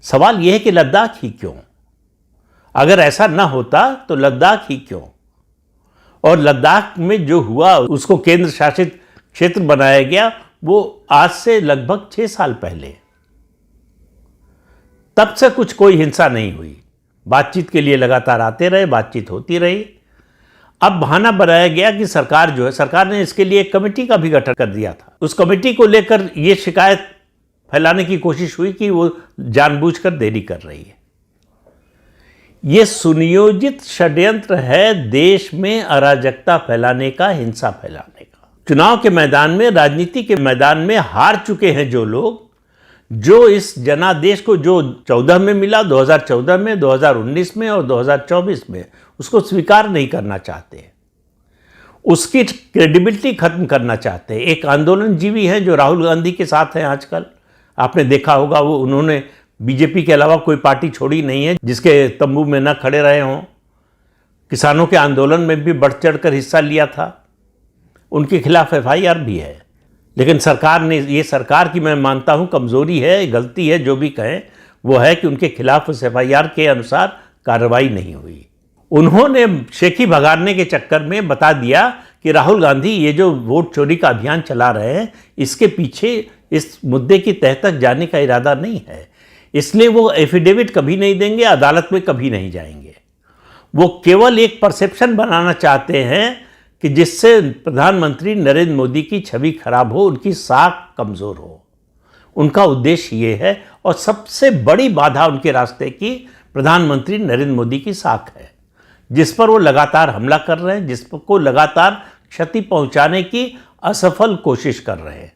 सवाल यह है कि लद्दाख ही क्यों? अगर ऐसा ना होता तो लद्दाख ही क्यों? और लद्दाख में जो हुआ उसको केंद्र शासित क्षेत्र बनाया गया वो आज से लगभग 6 साल पहले। तब से कुछ कोई हिंसा नहीं हुई, बातचीत के लिए लगातार आते रहे, बातचीत होती रही। अब बहाना बनाया गया कि सरकार जो है, सरकार ने इसके लिए एक कमेटी का भी गठन कर दिया था। उस कमेटी को लेकर यह शिकायत फैलाने की कोशिश हुई कि वो जानबूझकर देरी कर रही है। यह सुनियोजित षड्यंत्र है देश में अराजकता फैलाने का, हिंसा फैलाने का। चुनाव के मैदान में, राजनीति के मैदान में हार चुके हैं जो लोग, जो इस जनादेश को जो 14 में मिला, 2014 में, 2019 में और 2024 में, उसको स्वीकार नहीं करना चाहते, उसकी क्रेडिबिलिटी खत्म करना चाहते हैं। एक आंदोलनजीवी हैं जो राहुल गांधी के साथ हैं आजकल, आपने देखा होगा, वो उन्होंने बीजेपी के अलावा कोई पार्टी छोड़ी नहीं है जिसके तंबू में न खड़े रहे हों। किसानों के आंदोलन में भी बढ़ चढ़ कर हिस्सा लिया था, उनके खिलाफ FIR भी है। लेकिन सरकार ने, ये सरकार की मैं मानता हूं कमजोरी है, गलती है, जो भी कहें, वो है कि उनके खिलाफ उस FIR के अनुसार कार्रवाई नहीं हुई। उन्होंने शेखी भगाड़ने के चक्कर में बता दिया कि राहुल गांधी ये जो वोट चोरी का अभियान चला रहे हैं, इसके पीछे इस मुद्दे की तह तक जाने का इरादा नहीं है, इसलिए वो एफिडेविट कभी नहीं देंगे, अदालत में कभी नहीं जाएंगे। वो केवल एक परसेप्शन बनाना चाहते हैं कि जिससे प्रधानमंत्री नरेंद्र मोदी की छवि खराब हो, उनकी साख कमज़ोर हो। उनका उद्देश्य ये है, और सबसे बड़ी बाधा उनके रास्ते की प्रधानमंत्री नरेंद्र मोदी की साख है, जिस पर वो लगातार हमला कर रहे हैं, जिसको लगातार क्षति पहुंचाने की असफल कोशिश कर रहे हैं।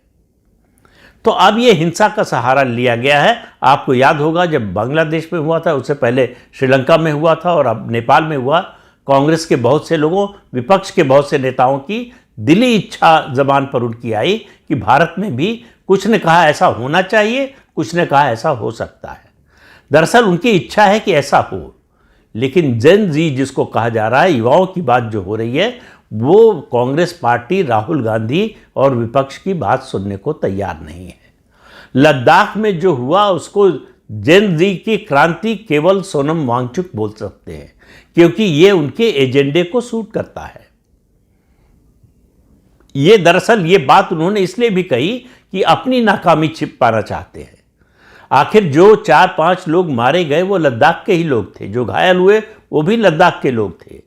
तो अब ये हिंसा का सहारा लिया गया है। आपको याद होगा जब बांग्लादेश में हुआ था, उससे पहले श्रीलंका में हुआ था और अब नेपाल में हुआ, कांग्रेस के बहुत से लोगों, विपक्ष के बहुत से नेताओं की दिली इच्छा जबान पर उनकी आई कि भारत में भी कुछ ने कहा ऐसा होना चाहिए, कुछ ने कहा ऐसा हो सकता है। दरअसल उनकी इच्छा है कि ऐसा हो, लेकिन जेन जी जिसको कहा जा रहा है, युवाओं की बात जो हो रही है, वो कांग्रेस पार्टी, राहुल गांधी और विपक्ष की बात सुनने को तैयार नहीं है। लद्दाख में जो हुआ उसको जेन जी की क्रांति केवल सोनम वांगचुक बोल सकते हैं, क्योंकि ये उनके एजेंडे को सूट करता है। ये दरअसल ये बात उन्होंने इसलिए भी कही कि अपनी नाकामी छिपाना चाहते हैं। आखिर जो 4-5 लोग मारे गए वो लद्दाख के ही लोग थे, जो घायल हुए वो भी लद्दाख के लोग थे।